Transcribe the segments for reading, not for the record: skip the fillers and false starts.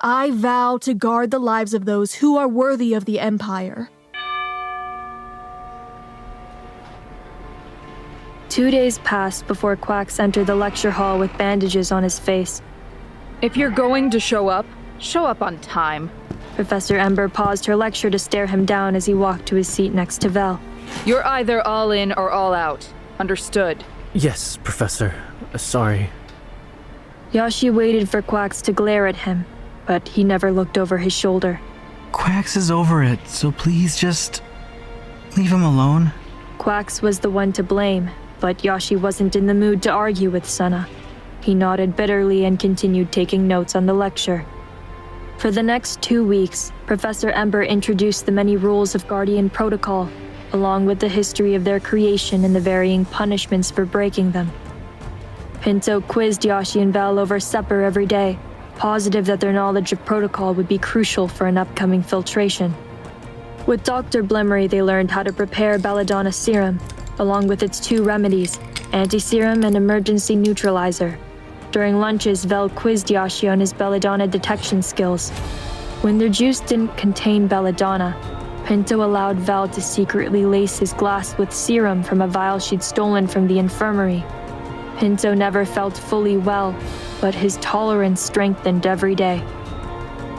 I vow to guard the lives of those who are worthy of the Empire. 2 days passed before QUAX entered the lecture hall with bandages on his face. If you're going to show up on time. Professor EMBRE paused her lecture to stare him down as he walked to his seat next to Vell. You're either all in or all out. Understood? Yes, Professor. Sorry. Yahshi waited for QUAX to glare at him, but he never looked over his shoulder. QUAX is over it, so please just leave him alone. QUAX was the one to blame, but Yahshi wasn't in the mood to argue with SUNNA. He nodded bitterly and continued taking notes on the lecture. For the next 2 weeks, Professor EMBRE introduced the many rules of Guardian Protocol, along with the history of their creation and the varying punishments for breaking them. Pinto quizzed Yahshi and Vell over supper every day, positive that their knowledge of protocol would be crucial for an upcoming filtration. With Dr. Blimmery, they learned how to prepare Belladonna serum, along with its 2 remedies, anti-serum and emergency neutralizer. During lunches, Vell quizzed Yahshi on his Belladonna detection skills. When their juice didn't contain Belladonna, Pinto allowed Vell to secretly lace his glass with serum from a vial she'd stolen from the infirmary. Pinto never felt fully well, but his tolerance strengthened every day.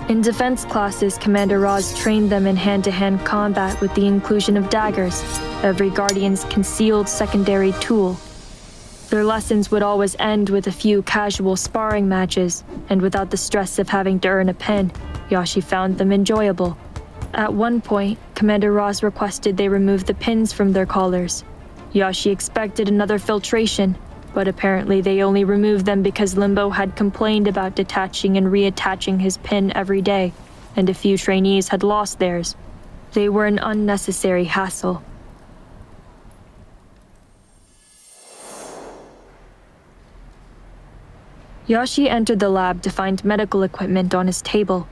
In defense classes, Commander Roz trained them in hand-to-hand combat with the inclusion of daggers, every Guardian's concealed secondary tool. Their lessons would always end with a few casual sparring matches, and without the stress of having to earn a pin, Yahshi found them enjoyable. At one point, Commander Roz requested they remove the pins from their collars. Yahshi expected another filtration, but apparently they only removed them because Limbo had complained about detaching and reattaching his pin every day, and a few trainees had lost theirs. They were an unnecessary hassle. Yahshi entered the lab to find medical equipment on his table.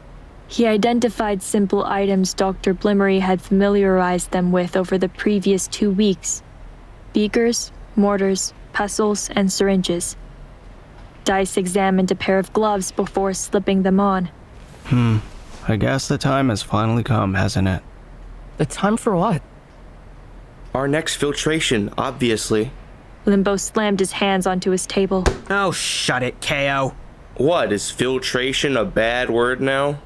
He identified simple items Dr. Blimmery had familiarized them with over the previous 2 weeks: beakers, mortars, pestles, and syringes. Dice examined a pair of gloves before slipping them on. I guess the time has finally come, hasn't it? The time for what? Our next filtration, obviously. Limbo slammed his hands onto his table. Oh, shut it, KO. What, is filtration a bad word now?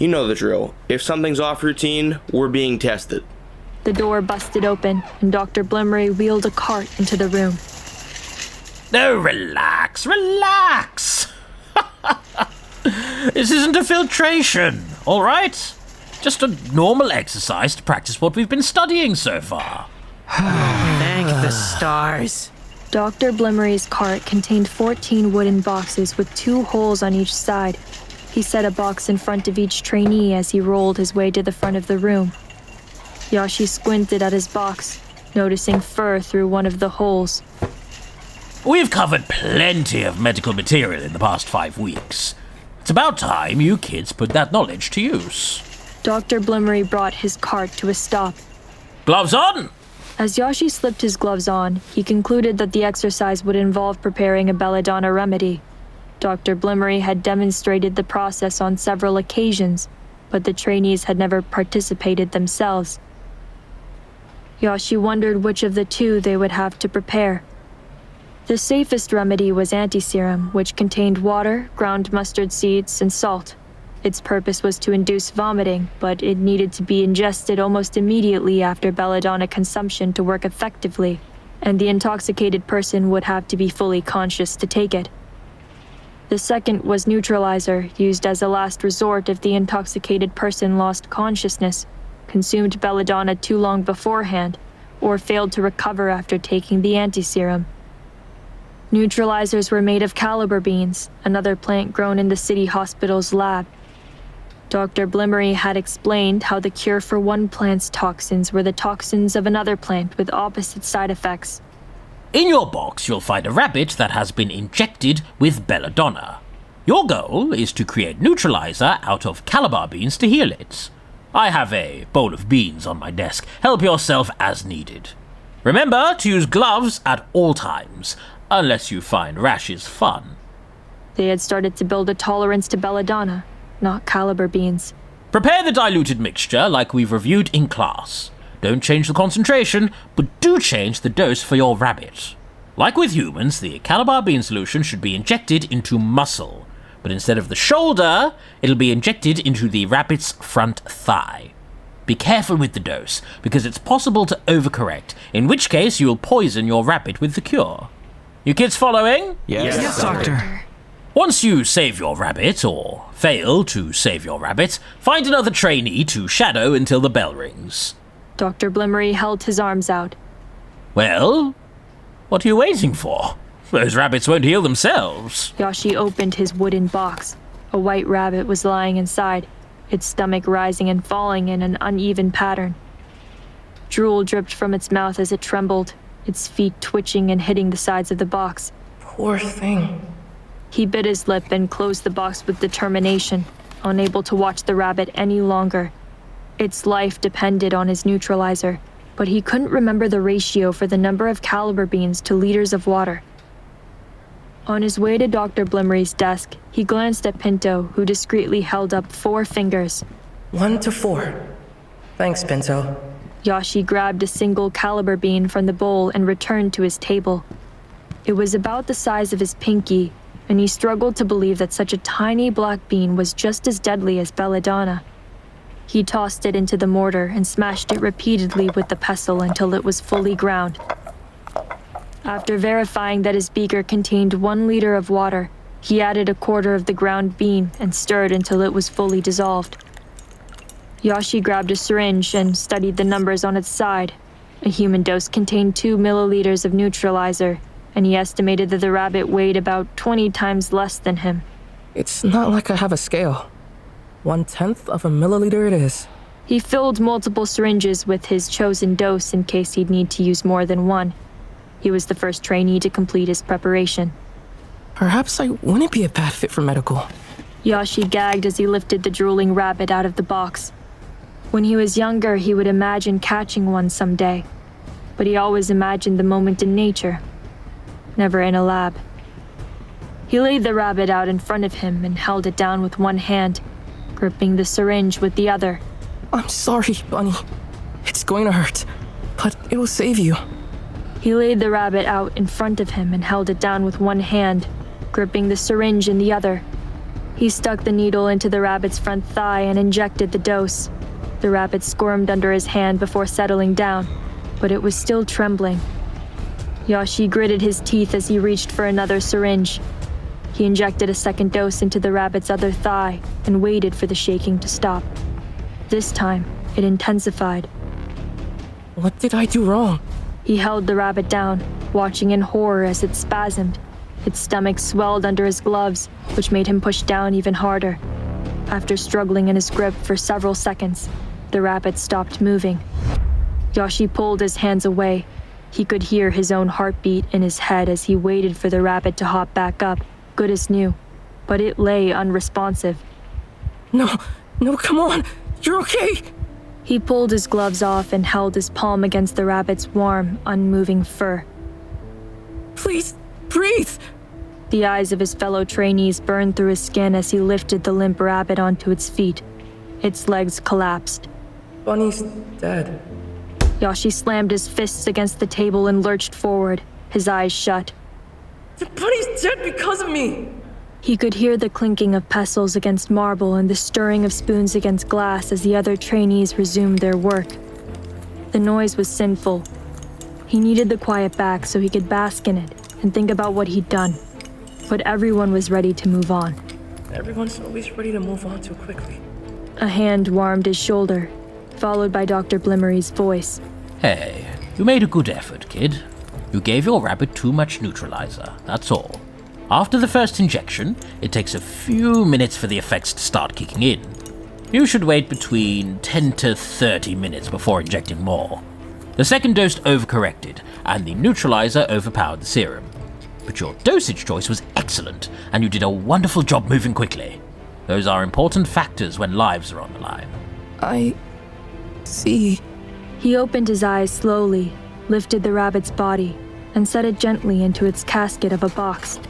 You know the drill. If something's off routine, we're being tested. The door busted open, and Dr. Blimmery wheeled a cart into the room. No, relax. This isn't a filtration, all right? Just a normal exercise to practice what we've been studying so far. Thank the stars. Dr. Blimmery's cart contained 14 wooden boxes with 2 holes on each side. He set a box in front of each trainee as he rolled his way to the front of the room. Yahshi squinted at his box, noticing fur through one of the holes. We've covered plenty of medical material in the past 5 weeks. It's about time you kids put that knowledge to use. Dr. Blimmery brought his cart to a stop. Gloves on! As Yahshi slipped his gloves on, he concluded that the exercise would involve preparing a Belladonna remedy. Dr. Blimmery had demonstrated the process on several occasions, but the trainees had never participated themselves. Yahshi wondered which of the 2 they would have to prepare. The safest remedy was anti-serum, which contained water, ground mustard seeds, and salt. Its purpose was to induce vomiting, but it needed to be ingested almost immediately after Belladonna consumption to work effectively, and the intoxicated person would have to be fully conscious to take it. The second was neutralizer, used as a last resort if the intoxicated person lost consciousness, consumed Belladonna too long beforehand, or failed to recover after taking the anti-serum. Neutralizers were made of caliber beans, another plant grown in the city hospital's lab. Dr. Blimmery had explained how the cure for one plant's toxins were the toxins of another plant with opposite side effects. In your box, you'll find a rabbit that has been injected with Belladonna. Your goal is to create neutralizer out of caliber beans to heal it. I have a bowl of beans on my desk. Help yourself as needed. Remember to use gloves at all times, unless you find rashes fun. They had started to build a tolerance to Belladonna. not caliber beans. Prepare the diluted mixture like we've reviewed in class. Don't change the concentration, but do change the dose for your rabbit. Like with humans, the caliber bean solution should be injected into muscle, but instead of the shoulder, it'll be injected into the rabbit's front thigh. Be careful with the dose, because it's possible to overcorrect, in which case you'll poison your rabbit with the cure. You kids following? Yes, Doctor. Once you save your rabbit, or fail to save your rabbit, find another trainee to shadow until the bell rings. Dr. Blimmery held his arms out. Well, what are you waiting for? Those rabbits won't heal themselves. Yahshi opened his wooden box. A white rabbit was lying inside, its stomach rising and falling in an uneven pattern. Drool dripped from its mouth as it trembled, its feet twitching and hitting the sides of the box. Poor thing. He bit his lip and closed the box with determination, unable to watch the rabbit any longer. Its life depended on his neutralizer, but he couldn't remember the ratio for the number of caliber beans to liters of water. On his way to Dr. Blimmery's desk, he glanced at Pinto, who discreetly held up 4 fingers. 1 to 4. Thanks, Pinto. Yahshi grabbed a single caliber bean from the bowl and returned to his table. It was about the size of his pinky, and he struggled to believe that such a tiny black bean was just as deadly as Belladonna. He tossed it into the mortar and smashed it repeatedly with the pestle until it was fully ground. After verifying that his beaker contained 1 liter of water, he added a quarter of the ground bean and stirred until it was fully dissolved. Yahshi grabbed a syringe and studied the numbers on its side. A human dose contained 2 milliliters of neutralizer, and he estimated that the rabbit weighed about 20 times less than him. It's not like I have a scale. 1/10 of a milliliter it is. He filled multiple syringes with his chosen dose in case he'd need to use more than one. He was the first trainee to complete his preparation. Perhaps I wouldn't be a bad fit for medical. Yahshi gagged as he lifted the drooling rabbit out of the box. When he was younger, he would imagine catching one someday, but he always imagined the moment in nature, never in a lab. He laid the rabbit out in front of him and held it down with one hand, gripping the syringe with the other. I'm sorry, Bunny. It's going to hurt, but it will save you. He laid the rabbit out in front of him and held it down with one hand, gripping the syringe in the other. He stuck the needle into the rabbit's front thigh and injected the dose. The rabbit squirmed under his hand before settling down, but it was still trembling. Yahshi gritted his teeth as he reached for another syringe. He injected a second dose into the rabbit's other thigh and waited for the shaking to stop. This time, it intensified. What did I do wrong? He held the rabbit down, watching in horror as it spasmed. Its stomach swelled under his gloves, which made him push down even harder. After struggling in his grip for several seconds, the rabbit stopped moving. Yahshi pulled his hands away. He could hear his own heartbeat in his head as he waited for the rabbit to hop back up, good as new, but it lay unresponsive. No, come on! You're okay! He pulled his gloves off and held his palm against the rabbit's warm, unmoving fur. Please, breathe! The eyes of his fellow trainees burned through his skin as he lifted the limp rabbit onto its feet. Its legs collapsed. Bunny's dead. Yahshi slammed his fists against the table and lurched forward, his eyes shut. The bunny's dead because of me! He could hear the clinking of pestles against marble and the stirring of spoons against glass as the other trainees resumed their work. The noise was sinful. He needed the quiet back so he could bask in it and think about what he'd done. But everyone was ready to move on. Everyone's always ready to move on too quickly. A hand warmed his shoulder, followed by Dr. Blimmery's voice. Hey, you made a good effort, kid. You gave your rabbit too much neutralizer, that's all. After the first injection, it takes a few minutes for the effects to start kicking in. You should wait between 10 to 30 minutes before injecting more. The second dose overcorrected, and the neutralizer overpowered the serum. But your dosage choice was excellent, and you did a wonderful job moving quickly. Those are important factors when lives are on the line. I see. He opened his eyes slowly, lifted the rabbit's body, and set it gently into its casket of a box.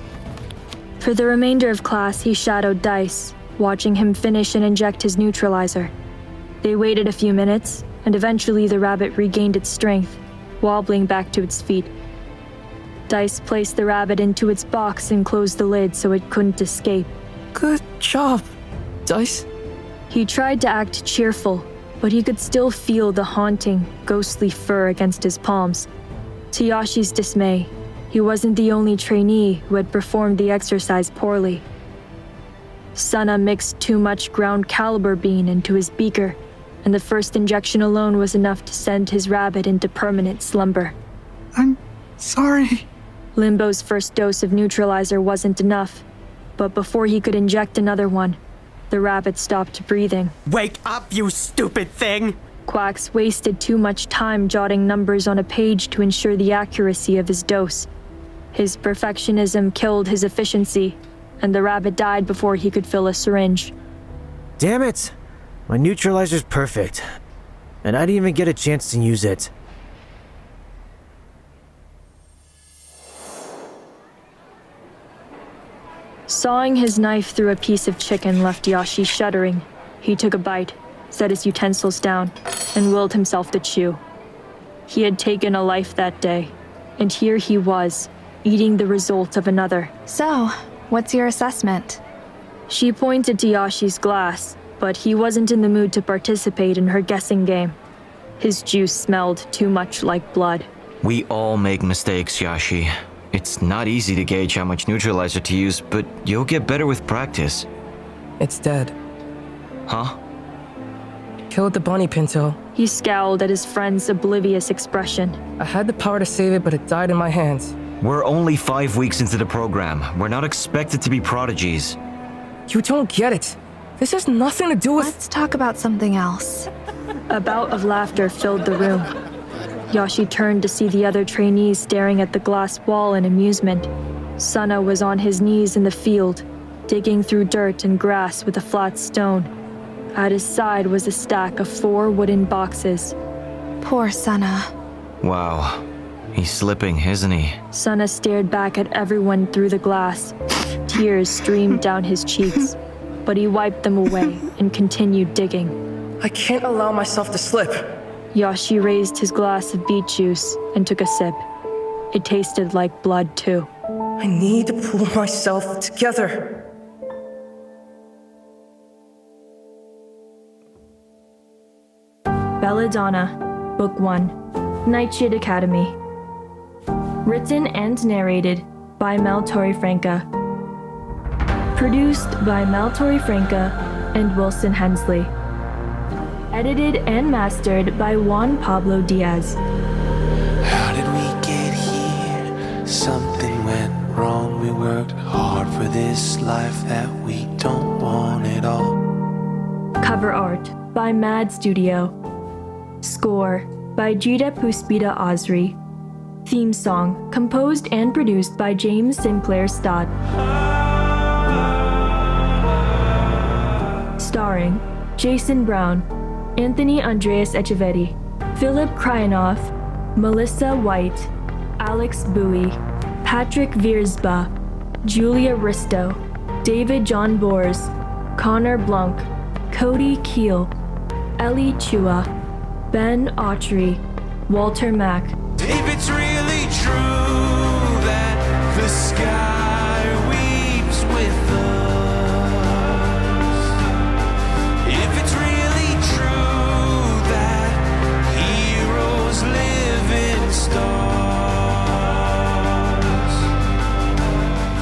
For the remainder of class, he shadowed Dice, watching him finish and inject his neutralizer. They waited a few minutes, and eventually the rabbit regained its strength, wobbling back to its feet. Dice placed the rabbit into its box and closed the lid so it couldn't escape. Good job, Dice. He tried to act cheerful, but he could still feel the haunting, ghostly fur against his palms. To Yahshi's dismay, he wasn't the only trainee who had performed the exercise poorly. SUNNA mixed too much ground caliber bean into his beaker, and the first injection alone was enough to send his rabbit into permanent slumber. I'm sorry. Limbo's first dose of neutralizer wasn't enough, but before he could inject another one, the rabbit stopped breathing. Wake up, you stupid thing! QUAX wasted too much time jotting numbers on a page to ensure the accuracy of his dose. His perfectionism killed his efficiency, and the rabbit died before he could fill a syringe. Damn it! My neutralizer's perfect, and I didn't even get a chance to use it. Sawing his knife through a piece of chicken left Yahshi shuddering. He took a bite, set his utensils down, and willed himself to chew. He had taken a life that day, and here he was, eating the result of another. So, what's your assessment? She pointed to Yahshi's glass, but he wasn't in the mood to participate in her guessing game. His juice smelled too much like blood. We all make mistakes, Yahshi. It's not easy to gauge how much neutralizer to use, but you'll get better with practice. It's dead. Huh? Killed the bunny, Pinto. He scowled at his friend's oblivious expression. I had the power to save it, but it died in my hands. We're only 5 weeks into the program. We're not expected to be prodigies. You don't get it. This has nothing to do with— Let's talk about something else. A bout of laughter filled the room. Yahshi turned to see the other trainees staring at the glass wall in amusement. SUNNA was on his knees in the field, digging through dirt and grass with a flat stone. At his side was a stack of 4 wooden boxes. Poor SUNNA. Wow. He's slipping, isn't he? SUNNA stared back at everyone through the glass. Tears streamed down his cheeks, but he wiped them away and continued digging. I can't allow myself to slip. Yahshi raised his glass of beet juice and took a sip. It tasted like blood, too. I need to pull myself together. Belladonna, Book 1, Nightshade Academy. Written and narrated by Torrefranca. Produced by Torrefranca and Wilson Hensley. Edited and mastered by Juan Pablo Diaz. How did we get here? Something went wrong. We worked hard for this life that we don't want at all. Cover art by Mad Studio. Score by Gita Puspita Asri. Theme song composed and produced by James Sinclair-Stott. Starring Jason Brown, Anthony Andreas Echeverri, Philip Kryanov, Melissa White, Alex Bowie, Patrick Viersba, Julia Ristow, David John Bors, Connor Blunck, Kody Kiehl, Ellie Chua, Ben Autry, Walter Mack. If it's really true that the sky weeps with us, if it's really true that heroes live in stars.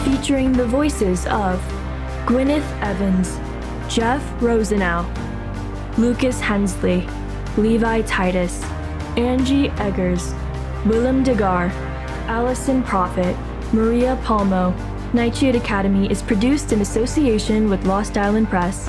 Featuring the voices of Gwyneth Evans, Jeff Rosenau, Lucas Hensley, Levi Titus, Angie Eggers, Willem Degar, Allison Prophet, Maria Palmo. Nightshade Academy is produced in association with Lost Island Press.